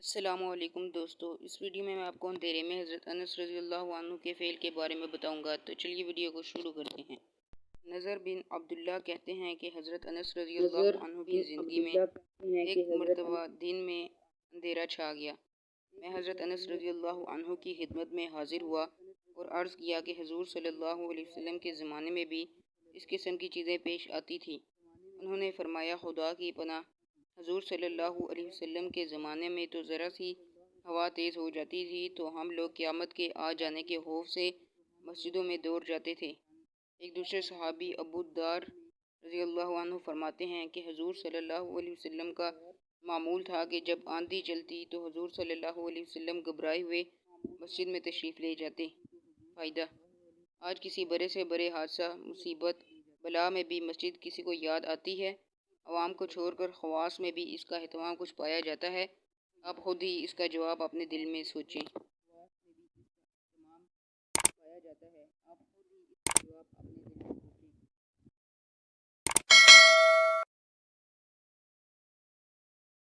السلام علیکم دوستو، اس ویڈیو میں آپ کو اندھیرے میں حضرت انس رضی اللہ عنہ کے فعل کے بارے میں بتاؤں گا۔ تو چلیے ویڈیو کو شروع کرتے ہیں۔ نضر بن عبداللہ کہتے ہیں کہ حضرت انس رضی اللہ عنہ کی زندگی میں ایک مرتبہ دن میں اندھیرا چھا گیا۔ میں حضرت انس رضی اللہ عنہ کی خدمت میں حاضر ہوا اور عرض کیا کہ حضور صلی اللہ علیہ وسلم کے زمانے میں بھی اس قسم کی چیزیں پیش آتی تھیں۔ انہوں نے فرمایا، خدا کی پناہ، حضور صلی اللہ علیہ وسلم کے زمانے میں تو ذرا سی ہوا تیز ہو جاتی تھی تو ہم لوگ قیامت کے آ جانے کے خوف سے مسجدوں میں دوڑ جاتے تھے۔ ایک دوسرے صحابی ابو الدار رضی اللہ عنہ فرماتے ہیں کہ حضور صلی اللہ علیہ وسلم کا معمول تھا کہ جب آندھی چلتی تو حضور صلی اللہ علیہ وسلم گھبرائے ہوئے مسجد میں تشریف لے جاتے۔ فائدہ: آج کسی بڑے سے بڑے حادثہ، مصیبت، بلا میں بھی مسجد کسی کو یاد آتی ہے۔ عوام کو چھوڑ کر خواص میں بھی اس کا اہتمام کچھ پایا جاتا ہے۔ آپ خود ہی اس کا جواب اپنے دل میں سوچیں۔